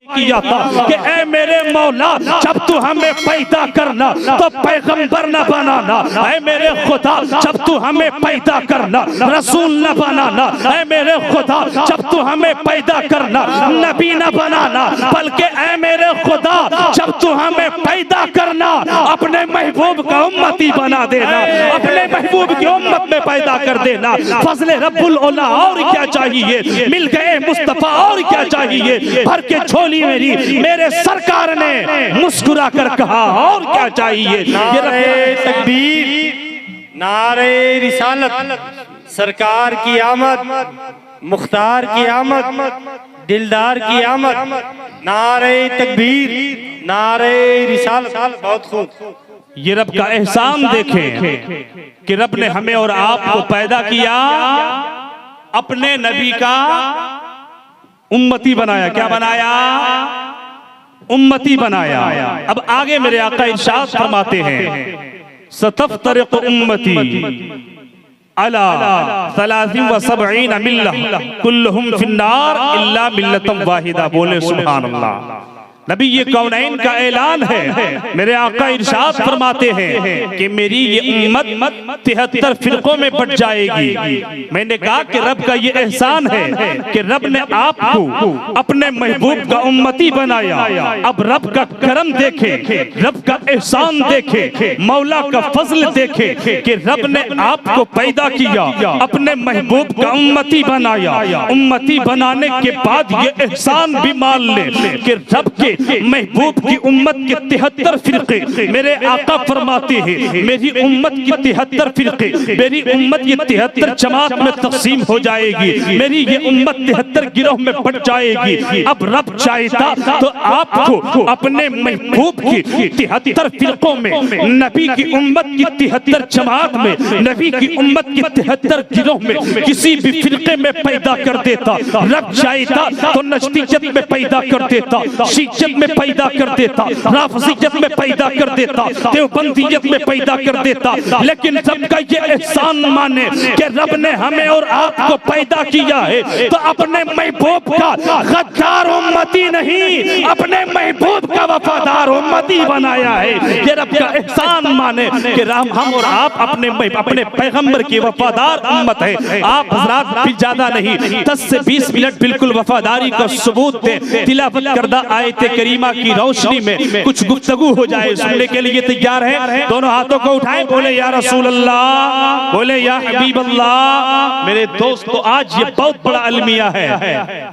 किया था कि ऐ मेरे मौला जब तू हमें पैदा करना तो पैगंबर न बनाना, ऐ मेरे खुदा जब तू हमें पैदा करना रसूल न बनाना, ऐ मेरे खुदा जब तू हमें पैदा करना नबी न बनाना, बल्कि ऐ मेरे खुदा जब तू हमें पैदा करना अपने महबूब का उम्मती बना देना, अपने महबूब की उम्मत में पैदा कर देना। फजले रब्बुल औला और क्या चाहिए, मिल गए मुस्तफा और क्या चाहिए, भर के झोली मेरी मेरे सरकार ने मुस्कुरा कर कहा और क्या चाहिए। नारे तकबीर, नारे रिसालत, सरकार की आमद, मुख्तार की आमद, दिलदार की आमद, नारे तकबीर, नारे रिसालत। बहुत खूब। ये रब का एहसान देखें कि रब ने हमें और आपको पैदा किया, अपने नबी का उम्मती बनाया। क्या बनाया? उम्मती बनाया। अब आगे मेरे आका इरशाद फरमाते हैं सतफ्तरिक़ु उम्मती अला 73 मिल्लह कुल्लुहुम फिन्नार इल्ला मिल्लतम वाहिदा। बोले सुभान अल्लाह। नबी ये कौनैन का ऐलान है। मेरे आका इरशाद फरमाते हैं कि मेरी ये उम्मत 73 फिरकों में बट जाएगी। मैंने कहा कि रब का ये एहसान है कि रब ने आपको अपने महबूब का उम्मती बनाया। अब रब का करम देखे, रब का एहसान देखे, मौला का फजल देखे कि रब ने आपको पैदा किया, अपने महबूब का उम्मती बनाया। उम्मती बनाने के बाद ये एहसान भी मान ले कि रब के महबूब की उम्मत के 73 फिरके, मेरे आका फरमाते हैं मेरी उम्मत की 73 फिरके, मेरी उम्मत ये 73 जमात में तकसीम हो जाएगी, मेरी ये उम्मत 73 गिरोह में बट जाएगी। अब रब चाहता तो आपको अपने महबूब की 73 फिरकों में, नबी की उम्मत की 73 जमात में, नबी की उम्मत की 73 गिरोह में किसी भी फिरके में पैदा कर देता। रब चाहता तो नजदीजत में पैदा कर देता, शिय्यत में पैदा कर देता, राफिजियत में पैदा कर देता, देवबंदियत में पैदा कर देता। लेकिन रब का ये एहसान माने कि रब ने हमें और आपको पैदा किया है तो अपने महबूब का गद्दार उम्मती नहीं, अपने महबूब का वफादार उम्मती बनाया है। ये रब का एहसान माने कि हम और आप अपने पैगंबर की वफादार उम्मत है। आप हजरात भी ज्यादा नहीं 10 से 20 मिनट बिल्कुल वफादारी का सबूत दें। तिलावत करदा आयत करीमा की रोशनी में कुछ गुफ्तगू हो जाए। सुनने के लिए तैयार है? दोनों हाथों को उठाएं, बोले या रसूल अल्लाह, बोले या हबीब अल्लाह। मेरे दोस्तों आज ये बहुत बड़ा अलमिया है।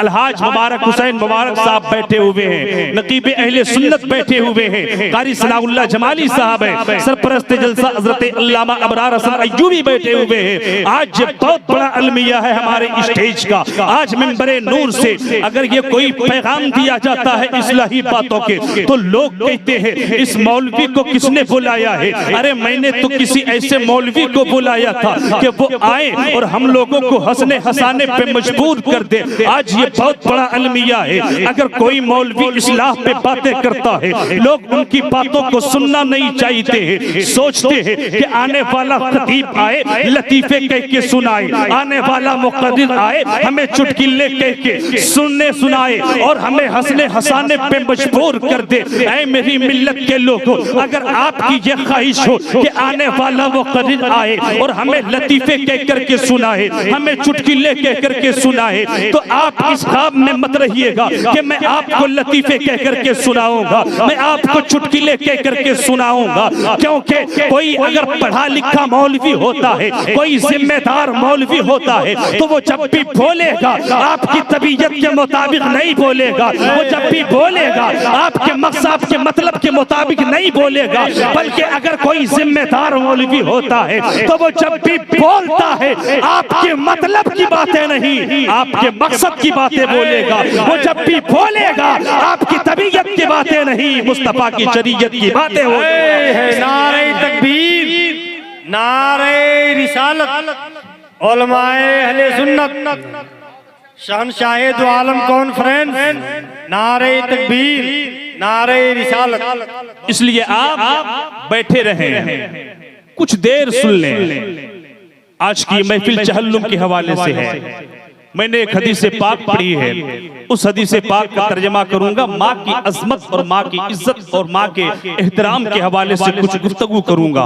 अलहाज मुबारक हुसैन मुबारक साहब बैठे हुए हैं, नकीब अहले सुन्नत बैठे हुए हैं, कारी सनाउल्लाह जमाली साहब है, सरपरस्त जलसा हजरत अल्लामा अबरार हसन अय्यूबी बैठे हुए हैं। आज ये बहुत बड़ा अलमिया है हमारे स्टेज का। आज मिंबरे नूर से अगर ये कोई पैगाम दिया जाता है इस्लाही बातों के तो लोग कहते हैं इस मौलवी को किसने बुलाया है? अरे मैंने तो किसी ऐसे मौलवी को बुलाया था कि वो आए और हम लोगों को हंसने हंसाने पे मजबूर कर दे। आज ये बहुत बड़ा अलमिया है। अगर कोई मौलवी इस्लाह पे बातें करता है लोग उनकी बातों को सुनना नहीं चाहते हैं, सोचते हैं कि आने वाला खतीब आए लतीफे कह के सुनाए, आने वाला मुक़र्रिर आए हमें चुटकुले कह के सुनने सुनाए और हमें हंसने हंसाने पे मजबूर कर दे। ऐ मेरी मिल्लत के लोगों, अगर आपकी ये ख्वाहिश हो कि आने वाला मुक़र्रिर आए और हमें लतीफे कह करके सुनाए, हमें चुटकुले कह करके सुनाए, तो आप इस ख्वाब में मत रहिएगा कि मैं आपको लतीफे कह करके सुनाऊंगा, मैं आपको चुटकुले कह करके सुनाऊंगा। क्योंकि कोई अगर पढ़ा लिखा मौलवी होता है, कोई जिम्मेदार मौलवी होता है तो वो जब भी बोलेगा आपकी तबीयत के मुताबिक नहीं बोलेगा, वो जब भी बोलेगा आपके मकसद के मतलब के मुताबिक नहीं बोलेगा, बल्कि अगर कोई जिम्मेदार मौलवी होता है तो वो जब भी बोलता है आपके मतलब की बातें नहीं आपके मकसद की बातें बोलेगा। वो जब भी बोलेगा आपकी तबीयत की बातें नहीं मुस्तफा की शरीयत की बातें होगी। नारे तकबीर, नारे रिसालत, उलमाए अहले सुन्नत, शहनशाहे दो आलम कॉन्फ्रेंस, नारे तकबीर, नारे रिसालत। इसलिए आप बैठे रहे, कुछ देर सुन लें। आज की महफिल चहल्लुम के हवाले से है। मैंने एक हदीस पाक पढ़ी है, उस हदीस पाक का तर्जमा करूंगा, माँ की अजमत और माँ की इज्जत और माँ के एहतराम के हवाले से कुछ गुफ्तगू करूंगा।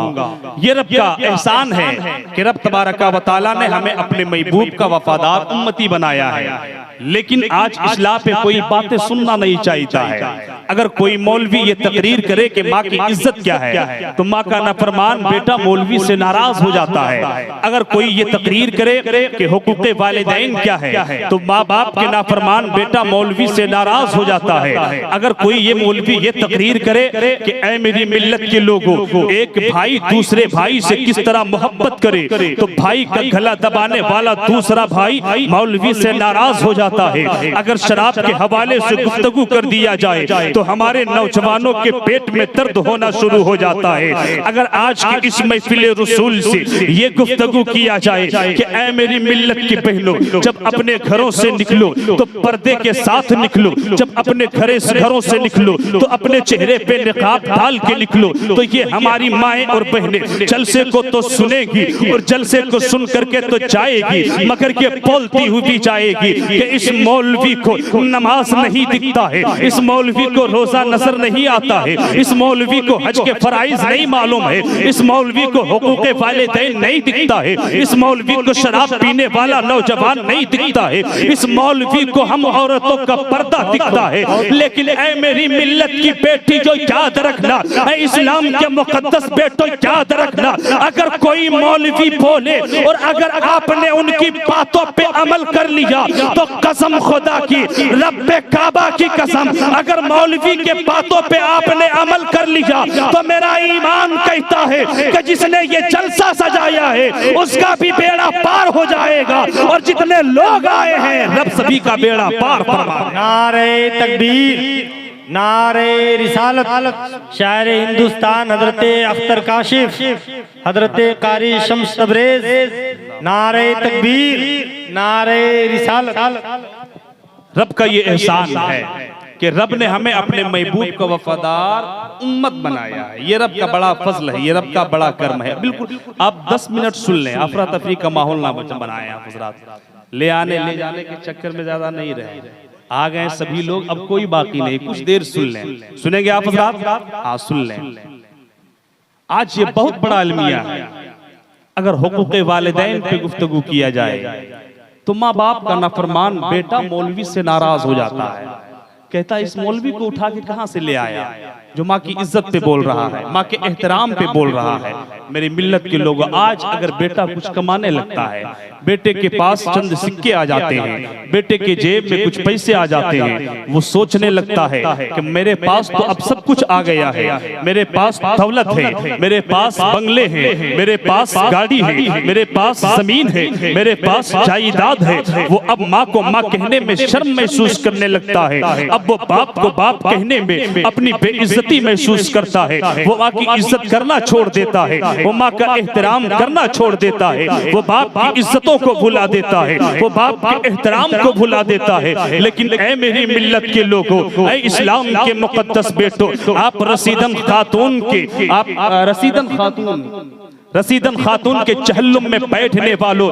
ये रब का एहसान है कि रब तबारका व तआला ने हमें अपने महबूब का वफादार उम्मती बनाया है। लेकिन आज इस्लाम पे कोई बातें सुनना नहीं चाहता है। अगर कोई मौलवी ये तकरीर करे कि माँ की इज्जत क्या है, तो माँ का नाफरमान बेटा मौलवी से नाराज हो जाता है। अगर कोई ये तकरीर करे कि हुकूक़े वालिदैन क्या है, तो माँ बाप के नाफरमान बेटा मौलवी से नाराज हो जाता है। अगर कोई ये मौलवी ये तकरीर करे कि ऐ मेरी मिल्लत के लोगों, एक भाई दूसरे भाई से किस तरह मोहब्बत करे, तो भाई का गला दबाने वाला दूसरा भाई मौलवी से नाराज हो जाता है। अगर शराब के हवाले से गुफ्तगू कर दिया जाए तो हमारे नौजवानों के पेट में दर्द होना शुरू हो जाता है। अगर आज की इस महफिल रसूल से ये गुफ्तगू किया जाए कि ऐ मेरी मिल्लत की बहनों, जब अपने घरों से निकलो तो पर्दे के साथ निकलो, जब अपने घरों से निकलो तो अपने चेहरे पे निकाब डाल के निकलो, तो ये हमारी माएं और बहनें जलसे को तो सुनेगी और जलसे को सुन करके तो जाएगी, मगर ये बोलती हुई भी जाएगी कि इस मौलवी को नमाज नहीं दिखता है, इस मौलवी को रोजा नजर नहीं आता है, इस मौलवी को हज के फराइज नहीं मालूम है, इस मौलवी को हुकूक़े वालिदैन नहीं दिखता है, इस मौलवी को शराब पीने वाला नौजवान नहीं दिखता है, इस मौलवी को हम औरतों का पर्दा दिखता है। लेकिन ऐ मेरी मिल्लत की बेटी जो याद रखना, ऐ इस्लाम के मुकद्दस बेटो याद रखना, अगर कोई मौलवी बोले और अगर आपने उनकी बातों पे अमल कर लिया तो कसम खुदा की, रब्बे काबा की कसम, अगर मौलवी के बातों पे आपने अमल कर लिया तो मेरा ईमान कहता है कि जिसने ये जलसा सजाया है उसका भी बेड़ा पार हो जाएगा, और जितने लोग आए हैं रब सभी का बेड़ा पार फरमाए। नारे तकबीर, नारे रिसालत। शायर हिंदुस्तान हजरत अख्तर काशिफ, हजरत कारी शम्स तबरेज, नारे तकबीर, नारे रिसालत। रब का ये एहसान है कि रब ने हमें अपने महबूब का वफादार उम्मत बनाया है। ये रब का बड़ा फजल है, ये रब का बड़ा कर्म है। बिल्कुल आप 10 मिनट सुन लें, अफरा तफरी का माहौल ना बनाए आप हज़रात, ले जाने के चक्कर में ज्यादा नहीं रहे, आ गए सभी लोग, अब कोई बाकी नहीं, कुछ देर सुन लें। सुनेंगे आप हज़रात? हाँ सुन लें। आज ये बहुत बड़ा अलमिया है। अगर हुकूक़े वालिदैन पे गुफ्तगू किया जाए तो माँ बाप का नाफरमान बेटा मौलवी से नाराज हो जाता है, कहता है इस मौलवी को उठा के कहां से ले आया जो माँ की इज्जत पे बोल रहा है, माँ के एहतराम पे बोल रहा है। मेरी मिल्लत के लोग, आज अगर बेटा कुछ कमाने लगता है, बेटे के पास चंद सिक्के आ जाते हैं, बेटे के जेब में कुछ पैसे आ जाते हैं, वो सोचने लगता है कि मेरे पास तो अब सब कुछ आ गया है, मेरे पास दौलत है, मेरे पास बंगले हैं, मेरे पास गाड़ी है, मेरे पास जमीन है, मेरे पास जायदाद है। वो अब माँ को माँ कहने में शर्म महसूस करने लगता है, अब वो बाप को बाप कहने में अपनी बेइज्जती महसूस करता है। वो माँ की इज्जत करना छोड़ देता है, वो माँ का एहतराम करना छोड़ देता है, वो बाप की इज्जतों को भुला देता है, वो बाप के एहतराम को भुला देता है। लेकिन ऐ मेरी मिल्लत के लोगों, ऐ इस्लाम के मुकद्दस बेटो, आप रसीदन खातून के चहल्लुम में बैठने वालों,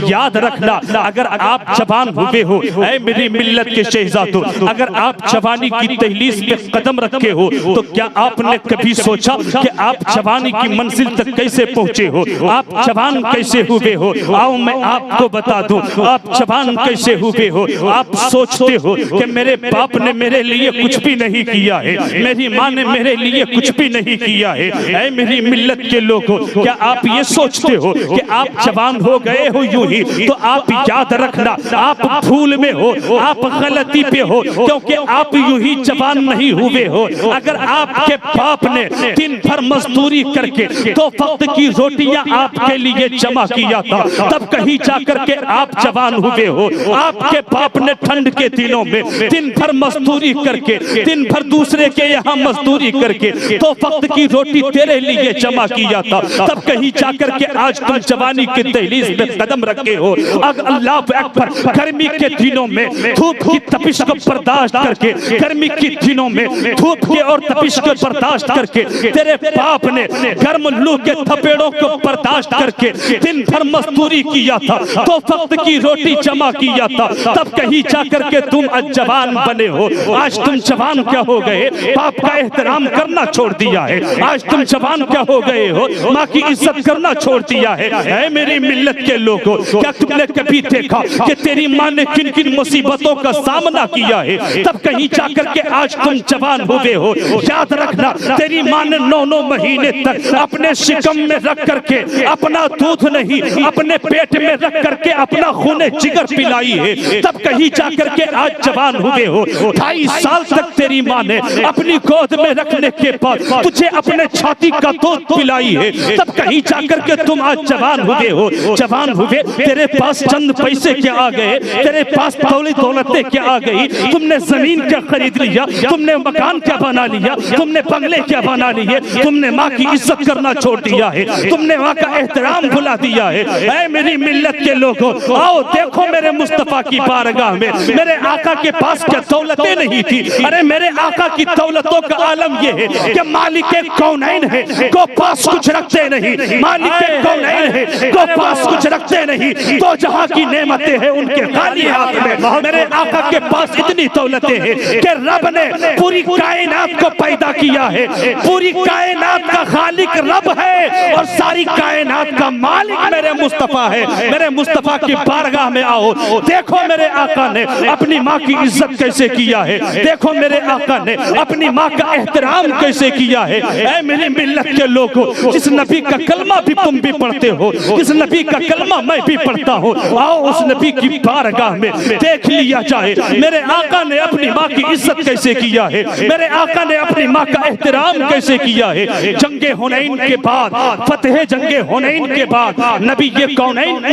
याद रखना, अगर आप जवान हुए हो, ऐ मेरी मिल्लत के शहजादों, अगर आप जवानी की दहलीज पे कदम रखे हो, तो क्या आपने कभी सोचा कि आप जवानी की मंजिल तक कैसे पहुंचे हो, आप जवान कैसे हुए हो? आओ मैं आपको बता दूं, आप जवान कैसे हुए हो। आप सोचते हो कि मेरे बाप ने मेरे लिए कुछ भी नहीं किया है, मेरी माँ ने मेरे लिए कुछ भी नहीं किया है। ऐ मेरी मिल्लत के लोगों, क्या आप ये सोचते हो कि आप जवान हो गए हो यूं ही, तो आप याद रखना, आप भूल में हो, आप गलती पे हो, क्योंकि आप यूं ही जवान नहीं हुए हो। अगर आपके बाप ने दिन भर मजदूरी करके 2 वक्त की रोटियां आपके लिए जमा किया था, तब कहीं जाकर के आप जवान हुए हो। आपके बाप ने ठंड के दिनों में दिन भर मजदूरी करके, दिन भर दूसरे के यहाँ मजदूरी करके 2 वक्त की रोटी तेरे लिए जमा किया था, तब कहीं कहीं जाकर के आज तुम जवानी के दहलीज पे कदम रखे हो। अल्लाह अकबर, गर्मी के दिनों में धूप की तपिश को बर्दाश्त करके, गर्मी के दिनों में धूप के और तपिश को बर्दाश्त करके तेरे बाप ने गर्म लू के थपेड़ों को बर्दाश्त करके दिन भर मजदूरी किया था, तो वक्त की रोटी जमा किया था, तब कहीं जाकर के तुम आज जवान बने हो। आज तुम जवान क्या हो गए, बाप का एहतराम करना छोड़ दिया है। आज तुम जवान क्या हो गए हो, माँ की इज्जत करना छोड़ दिया है। ऐ मेरी मिल्लत के लोगों, क्या तुमने कभी देखा कि तेरी माँ ने किन किन मुसीबतों का सामना किया है, तब कहीं जाकर के आज तुम जवान हुए हो। याद रखना, तेरी माँ ने 9-9 महीने तक अपने शिकम में रख करके अपना दूध नहीं, अपने पेट में रख करके अपना खूने जिगर पिलाई है, तब कहीं जाकर के आज जवान हुए हो। 2.5 साल तक तेरी माँ ने अपनी गोद में रखने के बाद तुझे अपने छाती का दूध पिलाई है, तब कहीं जाकर के तुम आज जवान हुए हो। जवान हुए, तेरे पास चंद पैसे क्या आ गए, तेरे पास दौलतें क्या आ गई, तुमने जमीन क्या खरीद लिया, तुमने मकान क्या बना लिया, तुमने बंगले क्या बना लिए, तुमने माँ की इज्जत करना छोड़ दिया है, तुमने माँ का एहतराम भुला दिया है। ऐ मेरी मिल्लत के लोगों, आओ देखो मेरे मुस्तफा की बारगाह में मेरे आका के पास क्या दौलतें नहीं थी। अरे मेरे आका की दौलतों का आलम ये है कि मालिक कौनैन है, को पास कुछ रखते नहीं, मालिक कौनैन है, को पास कुछ रखते नहीं, तो जहां की नेमतें हैं उनके खाली हाथ में। मेरे आका के पास इतनी दौलतें हैं कि रब ने पूरी कायनात को पैदा किया है, पूरी कायनात का खालिक रब है और सारी कायनात का मालिक मेरे मुस्तफा है। मेरे मुस्तफा की बारगाह में आओ, देखो मेरे आका ने अपनी माँ की इज्जत कैसे किया है, देखो मेरे आका ने अपनी माँ का एहतराम कैसे किया है। ऐ मेरी मिल्लत के लोगों, जिस नबी का कलमा भी तुम भी पढ़ते हो, जिस नबी का कलमा मैं भी पढ़ता हूँ, आओ उस नबी की बारगाह में देख लिया जाए मेरे आका ने अपनी माँ की इज्जत कैसे किया है, मेरे आका ने अपनी माँ का एहतराम कैसे किया है। जंगे हुनैन के बाद, फतेह जंगे हुनैन के बाद नबी ये कौनैन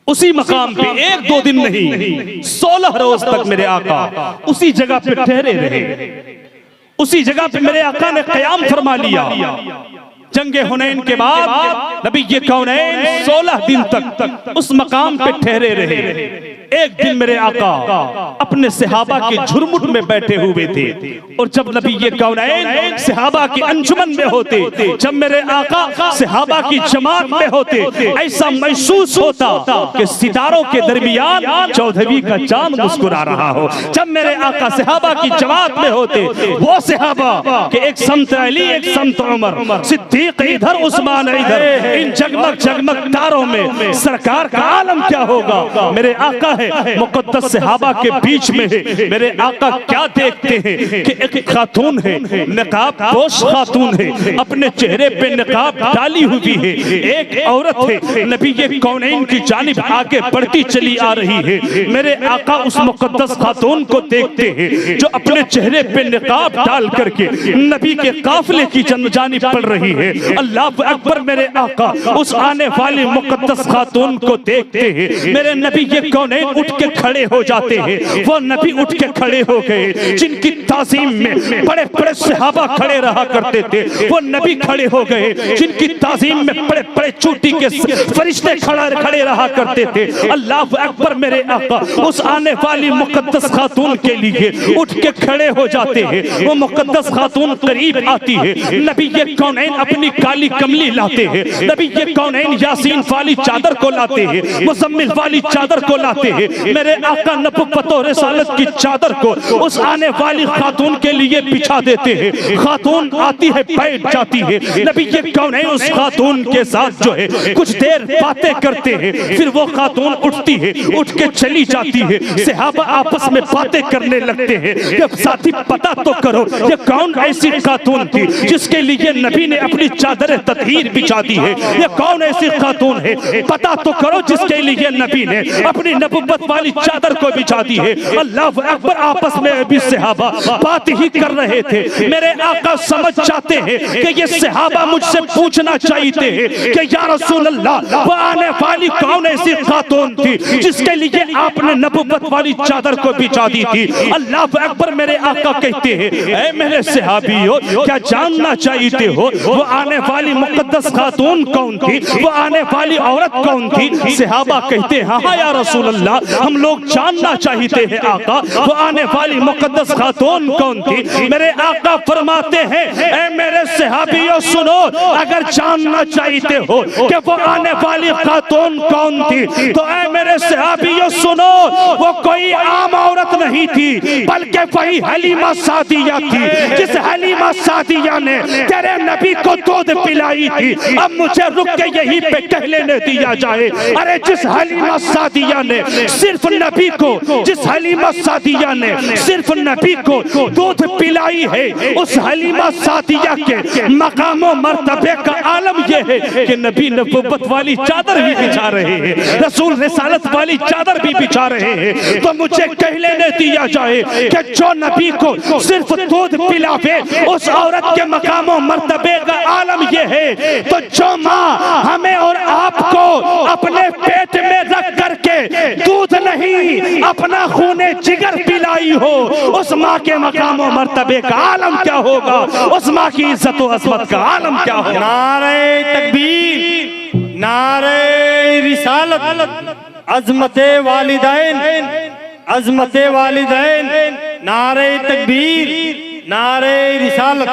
उसी मकाम पे 1-2 दिन नहीं 16 रोज तक मेरे आका उसी जगह पे ठहरे रहे। उसी जगह पे मेरे आका ने क़याम फरमा लिया। जंगे हुनैन के बाद नबी ये कौनैन 16 दिन तक उस मकाम पे ठहरे रहे। एक दिन मेरे आका अपने सहाबा के झुरमुट में बैठे हुए थे, और जब नबी ये कौनैन सहाबा की अंजुमन में होते, जब मेरे आका सहाबा की जमात में होते, ऐसा महसूस होता कि सितारों के दरमियान 14वीं का चांद मुस्कुरा रहा हो। जब मेरे आका सहाबा की जमात में होते, वो सहाबा के एक समत अली, एक समत उमर, सिद्दीक इधर, उस्मान इधर, इन जगमग जगमग तारों में सरकार का आलम क्या होगा। मेरे आका मुक़द्दस सहाबा के बीच में है। मेरे आका क्या देखते हैं कि एक खातून है, निकाब पोश खातून है, अपने चेहरे पे निकाब डाली हुई है, एक औरत है, नबी ये कौनैन की जानिब आगे बढ़ती चली आ रही है। मेरे आका उस मुक़द्दस खातून को देखते हैं जो अपने चेहरे पे निकाब डाल करके नबी के काफिले की जानिब बढ़ रही है। अल्लाह अकबर। मेरे आका उस आने वाली मुक़द्दस खातून को देखते हैं। मेरे नबी ये कौनैन उठ के खड़े हो जाते हैं। वो नबी उठ के खड़े हो गए जिनकी ताज़ीम में बड़े बड़े सहाबा खड़े रहा करते थे, वो नबी खड़े हो गए जिनकी ताज़ीम में बड़े बड़े चोटी के फरिश्ते खड़े रहा करते थे। अल्लाह अकबर। मेरे आका उस आने वाली मुक़द्दस खातून के लिए उठ के खड़े हो जाते हैं। वो मुक़द्दस खातून करीब आती है, नबी ये कौनैन अपनी काली कमली लाते हैं, नबी ये कौनैन यासीन वाली चादर को लाते हैं, मुज़म्मिल वाली चादर को लाते हैं। मेरे आका नबुव्वत और रिसालत की चादर को उस आने वाली खातून के लिए बिछा देते हैं। खातून आती है, बैठ जाती है, नबी ये कौनैन उस खातून के साथ जो है कुछ देर बातें करते हैं, फिर वो खातून उठती है, उठ के चली जाती है। सहाबा आपस में बातें करने लगते हैं कि साथी पता तो करो ये कौन ऐसी खातून थी जिसके लिए नबी ने अपनी चादर ततहीर बिछा दी है, ये कौन ऐसी खातून है पता तो करो जिसके लिए नबी ने अपनी नबुव्वत वाली चादर को बिछा दी है। अल्लाह अकबर। आपस में भी सहाबा बात ही कर रहे थे। मेरे आका समझ जाते हैं कि ये सहाबा मुझसे पूछना चाहते हैं कि या रसूल अल्लाह वो आने वाली कौन ऐसी खातून थी जिसके लिए आपने नबुव्वत वाली चादर को बिछा दी थी। अल्लाह अकबर। मेरे आका कहते हैं ऐ मेरे सहाबियों, क्या जानना चाहते हो वो आने वाली मुकद्दस खातून कौन थी, वो आने वाली औरत कौन थी। सहाबा कहते हैं हाँ या रसूल अल्लाह, हम लोग जानना चाहते हैं आका, वो आने वाली मुकद्दस खातून कौन थी। मेरे आका फरमाते हैं ऐ मेरे सहाबियों सुनो, अगर जानना चाहते हो कि वो आने वाली खातून कौन थी, तो ऐ मेरे सहाबियों सुनो, वो कोई आम औरत नहीं थी, बल्कि वही हलीमा सादिया थी, जिस हलीमा सादिया ने तेरे नबी को दूध पिलाई थी। अब मुझे रुक के यहीं पे कह लेने दिया जाए, अरे जिस हलीमा सादिया ने सिर्फ नबी को, जिस हलीमा सादिया ने सिर्फ नबी को दूध पिलाई है, उस हलीमा सादिया के मकाम और मर्तबे का आलम यह है कि नबी नबूवत वाली चादर भी बिछा रहे हैं, रसूल रिसालत वाली चादर भी बिछा रहे हैं। तो मुझे कह लेने दिया जाए कि जो नबी को सिर्फ दूध पिलावे, उस औरत के मकाम और मर्तबे का आलम यह है, तो जो माँ हमें और आपको अपने पेट में रख करके दूध नहीं अपना खूने जिगर पिलाई हो, उस माँ के मकाम और मर्तबे का आलम क्या होगा, उस माँ की इज्जत और अज़मत का आलम क्या होगा। नारे तकबीर, नारे रिसालत, अज़मते वालिदैन, अज़मते वालिदैन, नारे तकबीर, नारे रिसालत।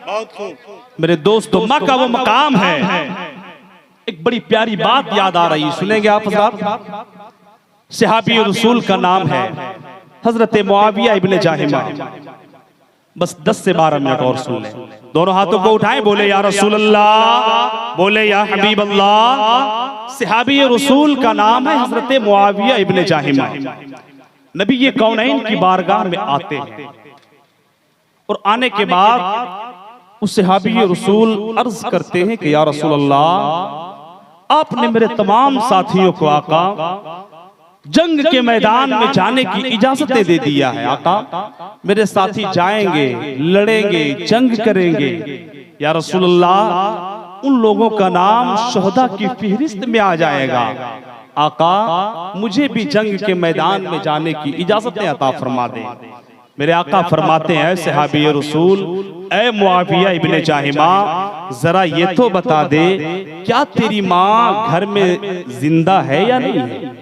बहुत खूब मेरे दोस्तों, माँ का वो मकाम है। एक बड़ी प्यारी बात याद आ रही, सुनेंगे आप हज़रात। सहाबी रसूल का नाम है हजरत मुआविया इब्ने जाहिमा। बस 10 से 12 मिनट और सुन लें। दोनों हाथों को उठाएं, बोले या रसूल अल्लाह, बोले या हबीब अल्लाह। सहाबी रसूल का नाम है हजरत मुआविया इब्ने जाहिमा। नबी ये कौनैन की बारगाह में आते हैं और आने के बाद उस सहाबी रसूल अर्ज करते हैं कि या रसूल अल्लाह, आपने मेरे तमाम साथियों को आका जंग के मैदान में जाने की इजाजतें दे दिया है। आका मेरे साथी जाएंगे, लड़ेंगे, जंग करेंगे। या रसूल अल्लाह, उन लोगों का नाम शुहदा की फहरिस्त में आ जाएगा। आका मुझे भी जंग के मैदान में जाने की इजाजतें अता फरमा दे। मेरे आका फरमाते हैं सहाबी रसूल, ऐ मुआविया इब्ने जाहिमा, जरा ये तो बता दे, क्या तेरी माँ घर में जिंदा है या नहीं है?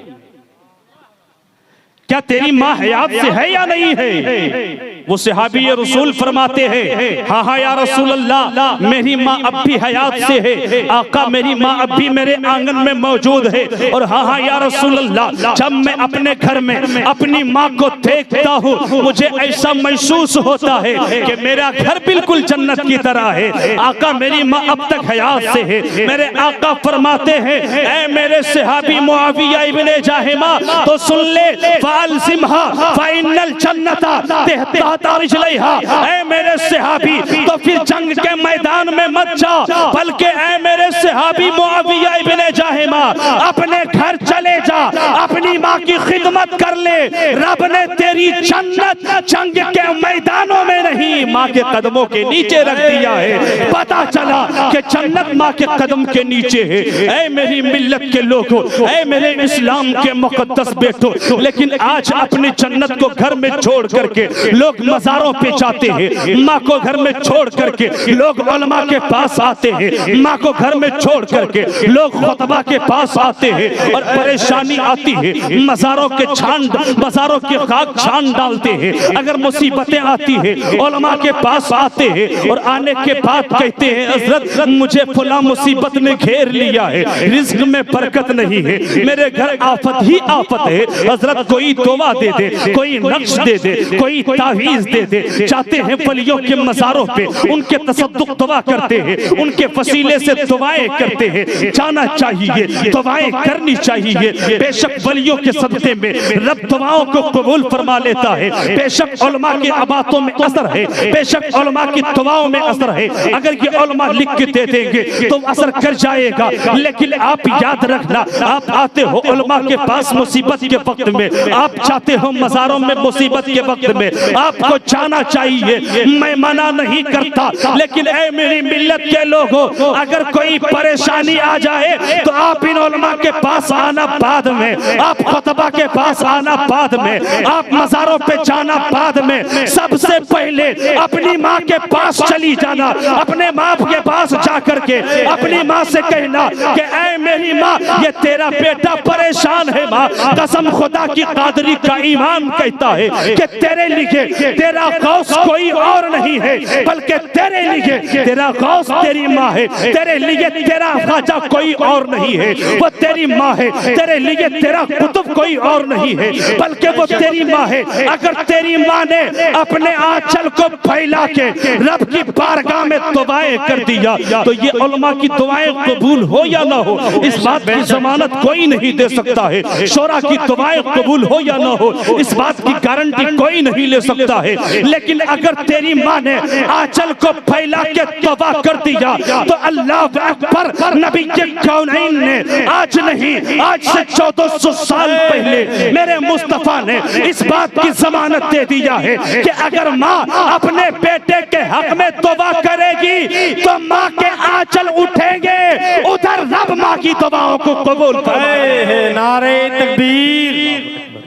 क्या तेरी माँ हयात से है या नहीं है? वो सहाबी रसूल फरमाते हैं हाँ हाँ या रसूल अल्लाह, मेरी माँ अब भी हयात से है। आका मेरी माँ अब भी मेरे आंगन में मौजूद है। और हाँ हाँ या रसूल अल्लाह, जब मैं अपने घर में अपनी माँ को देखता हूँ, मुझे ऐसा महसूस होता है कि मेरा घर बिल्कुल जन्नत की तरह है। आका मेरी माँ अब तक हयात से है। मेरे आका फरमाते हैं ऐ मेरे सहाबी मुआविया इब्ने जाहिमा, तो सुन ले, फालसिमहा फाइनल जन्नता तेहता तारिजलैहा। ऐ मेरे सहाबी, तो फिर जंग के मैदान में मत जा, बल्कि ऐ मेरे सहाबी मुआविया इब्ने जाहिमा, अपने घर चले जा, अपनी माँ की खिदमत कर ले। रब ने तेरी जन्नत जंग के मैदानों में नहीं, माँ के कदमों के नीचे रख दिया है। पता चला कि जन्नत माँ के कदम के नीचे है। ऐ मेरी मिल्लत के लोगों, ऐ मेरे इस्लाम के मुकद्दस बेटों, लेकिन आज अपनी जन्नत को घर में छोड़ करके लोग मज़ारों पे जाते हैं। माँ को घर में छोड़ करके लोग उलमा के पास आते हैं। माँ को घर में छोड़ करके लोग खुतबा के पास आते हैं और परेशानी आती है, मज़ारों के छान, मज़ारों के खाक छान डालते हैं। अगर मुसीबतें आती है, उलमा के पास आते हैं और आने के बाद कहते हैं हज़रत मुझे फला मुसीबत ने घेर लिया है, रिज़्क़ में बरकत नहीं है, मेरे घर आफत ही आफत है। हज़रत कोई दुआ दे दे, कोई नक्श दे दे, कोई तावीज़ दे दे। जाते हैं वलियों के मज़ारों पे, उनके तसद्दुक़ दुआ करते हैं, उनके वसीले से दुआएं करते हैं। जाना चाहिए, दुआएं करनी चाहिए। बेशक वलियों के सदक़े में रब दुआओं को कबूल फरमा लेता है। बेशक उलमा की बातों में असर है, बेशक उलमा की दुआओं में असर है। अगर ये उलमा लिख के दे देंगे तो असर कर जाएगा। लेकिन आप याद रखना, आप आते हो उलमा के पास मुसीबत के वक्त में, आप जाते हो मज़ारों में मुसीबत के वक्त में, आपको जाना चाहिए। मैं मना नहीं करता, लेकिन ऐ मेरी मिल्लत के लोगों, अगर कोई परेशानी आ जाए तो आप इन उलमा के पास आना बाद में, आप खुतबा के पास आना बाद में, आप मज़ारों पे जाना बाद में। सबसे पहले अपनी माँ के पास चली जाना, अपने माँ के पास जाकर के अपनी माँ से कहना कि ऐ मेरी माँ, ये तेरा बेटा परेशान है माँ। कसम खुदा की कादरी का ईमान कहता है कि तेरे लिए तेरा गौस कोई और नहीं है, बल्कि तेरे लिए तेरा गौस तेरी माँ है। तेरे लिए तेरा ख्वाजा कोई और नहीं है, वो तेरी माँ है। तेरे लिए तेरा कुतुब कोई और नहीं है, बल्कि वो तेरी माँ है। अगर तेरी माँ ने अपने आंचल को फैला के रब की बारगाह में दुआएं कर दिया तो ये उलमा की दुआएं कबूल हो या ना हो, इस बात की जमानत कोई नहीं दे सकता है। शोरा की दुआएं कबूल हो या ना हो, इस बात की गारंटी कोई नहीं ले सकता है। लेकिन अगर तेरी माँ ने आंचल को फैला के तौबा कर दिया तो अल्लाह अकबर, नबी के कौनैन ने आज नहीं, आज से 1400 साल पहले मेरे मुस्तफा ने इस बात की जमानत दे दिया है कि अगर माँ अपने बेटे के हक में तौबा करेगी तो माँ के आंचल उठेंगे, उधर रब माँ की दुआओं को कबूल करे। नारे तकबीर,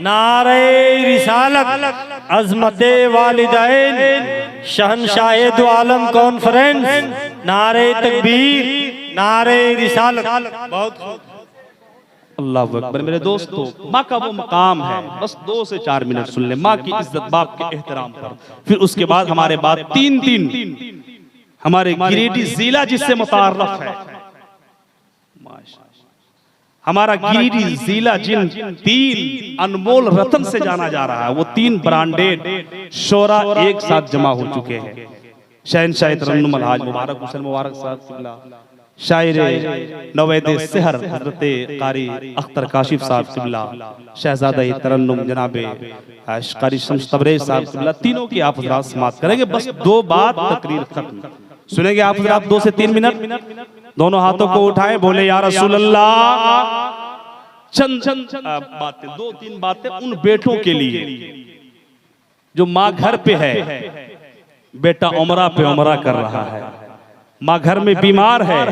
नारे रिसालत, अज़मते वालिदैन, शहंशाहे दो आलम कॉन्फ्रेंस, नारे तकबीर, नारे रिसालत। बहुत अल्लाह अकबर। मेरे दोस्तों, माँ का वो मकाम है, बस 2 से 4 मिनट सुन ले माँ की इज्जत, बाप के एहतराम पर। फिर उसके बाद हमारे बाद 3 हमारे गिरिडीह जिला जिससे मुतारफ है, हमारा गिरिडीह जिला जिन 3 अनमोल रतन से जाना जा रहा है, वो 3 ब्रांडेड शोरा एक साथ जमा हो चुके हैं। शहंशाह तरन्नुम अलहाज मुबारक हुसैन मुबारक साहब किबला, शायर नवेद सेहर हजरत कारी अख्तर काशिफ साहब किबला, शहजादा तरन्नुम जनाबे कारी शम्स तबरेज़ साहब किबला, तीनों की आप हज़रात समाअत करेंगे। बस 2 बात तकरीर खत्म सुनेंगे आप हज़रात, 2 से 3 मिनट। दोनों हाथों को उठाएं, बोले या रसूल अल्लाह। चंद बातें, 2-3 बातें उन बेटों के लिए जो माँ घर पे है, बेटा उमरा पे उमरा कर रहा है, माँ घर में बीमार है,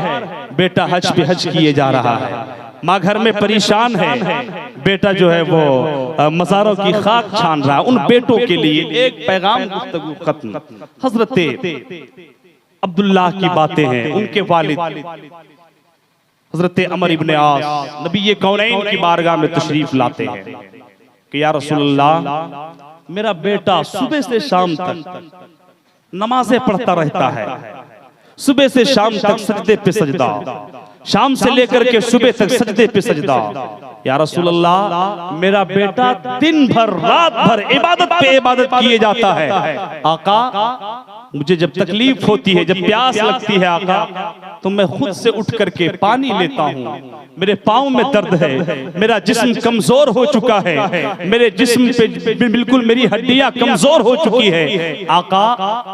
बेटा हज पे हज किए जा रहा है, माँ घर में परेशान है, बेटा जो है वो मज़ारों की खाक छान रहा है। उन बेटों के लिए एक पैगाम, गुफ्तगू खत्म। हजरत अब्दुल्लाह की बातें हैं, उनके वालिद हजरत अमर इब्ने आस नबी ये कौनैन की बारगाह में तशरीफ लाते हैं कि या रसूलल्लाह, मेरा बेटा सुबह से शाम तक नमाजें पढ़ता रहता है, सुबह से शाम तक सजदे पे सजदा, शाम से लेकर के सुबह तक सजदे पे सजदा। या रसूल अल्लाह, मेरा बेटा दिन भर रात भर इबादत पे इबादत किए जाता है। आका, मुझे जब तकलीफ होती है, जब प्यास लगती है आका, तो मैं खुद से उठ करके पानी लेता हूँ। मेरे पाँव में दर्द है, मेरा जिस्म कमजोर हो चुका है, मेरे जिस्म पे बिल्कुल मेरी हड्डियां कमजोर हो चुकी है। आका,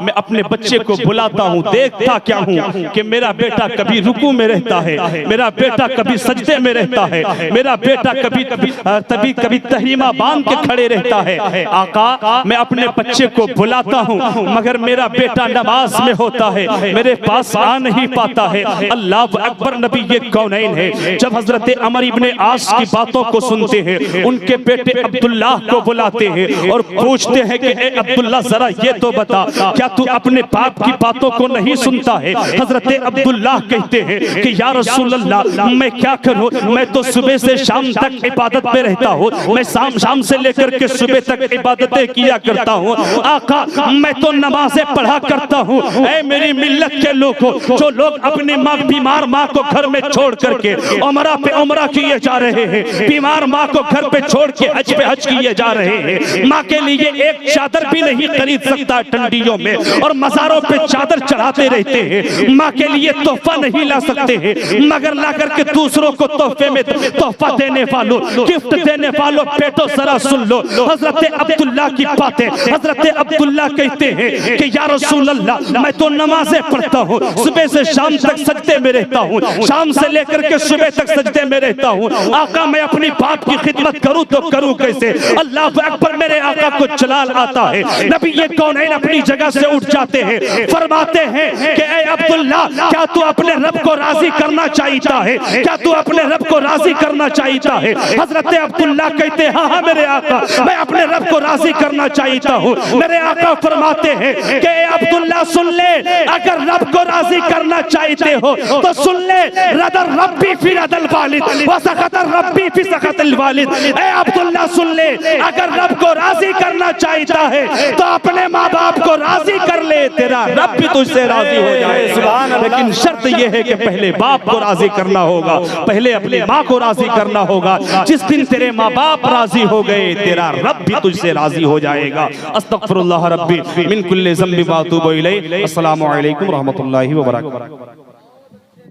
मैं अपने बच्चे को बुलाता हूँ, देखता क्या हूँ कि मेरा बेटा कभी रुकू में रहता है, मेरा बेटा कभी सजदे में रहता है, मेरा बेटा कभी तहरीमा बांध के खड़े रहता है। आका, मैं अपने बच्चे को बुलाता हूँ, मगर मेरा बेटा नमाज में होता है, मेरे पास आ नहीं पाता है। अल्लाह अकबर, नबी ये कौनैन है। जब हजरत अमर इब्ने आस की बातों को सुनते हैं, उनके बेटे अब्दुल्लाह को बुलाते हैं और पूछते हैं कि ए अब्दुल्लाह, जरा ये तो बता, क्या तू अपने बाप की बातों को नहीं सुनता है? हजरत अब्दुल्लाह कहते हैं कि या रसूल अल्लाह, मैं क्या करूं, मैं तो सुबह से शाम तक इबादत में रहता हूँ, मैं शाम से लेकर के सुबह तक इबादतें किया करता हूँ। आका, मैं तो नमाजें पढ़ा करता हूँ। ऐ मेरी मिल्लत के लोगों, जो लोग अपनी माँ, बीमार माँ को घर में छोड़ करके उमरा पे उमरा किए जा रहे हैं, बीमार माँ को घर पे छोड़ के हज पे हज किए जा रहे हैं, माँ के लिए एक चादर भी नहीं खरीद सकता ठंडियों में, और मज़ारों पे चादर चढ़ाते रहते हैं, माँ के लिए तोहफा नहीं ला सकते हैं, मगर ला करके दूसरों को तोहफे में तोहफा देने वालों, गिफ्ट देने वालों, बेटो जरा सुन लो हजरत अब्दुल्लाह की बातें। हजरत अब्दुल्लाह कहते हैं कि या रसूल अल्लाह मैं तो नमाजें पढ़ता हूँ, सुबह से शाम तक सजदे में रहता हूँ, शाम से लेकर के सुबह तक सजदे में रहता हूँ। आका मैं अपनी बाप की खिदमत करूँ तो करूँ कैसे? अल्लाह अकबर, मेरे आका को जलाल आता है। नबी ये कौनैन अपनी जगह से उठ जाते हैं, फरमाते हैं कि ए अब्दुल्ला, क्या तू अपने रब को राजी करना चाहता है? क्या तू अपने रब को राजी करना चाहता है? हजरत अब्दुल्ला कहते हैं हाँ हाँ मेरे आका, मैं अपने रब को राजी करना चाहता हूँ। मेरे आका फरमाते हैं कि ए अब्दुल्ला सुन ले, अगर रब को राजी करना चाहते हो तो सुन ले, रदर रब्बी फी रदल वालिद व सकतर रब्बी फी सकतिल वालिद। ए अब्दुल्ला सुन ले, अगर रब को राजी करना चाहता है तो अपने माँ बाप को राजी कर ले, तेरा रब भी तुझसे राजी हो जाएगा। लेकिन शर्त यह है कि पहले बाप को राजी करना होगा, पहले अपनी माँ को राजी करना होगा। जिस दिन तेरे माँ बाप राजी हो गए, तेरा रब भी तुझसे राजी हो जाएगा। अस्तगफिरुल्लाह रब्बी मिन कुल्ली ज़ंबि व अतूबु इलैह। अस्सलामु अलैकुम व रहमतुल्लाहि व बरकातुहू।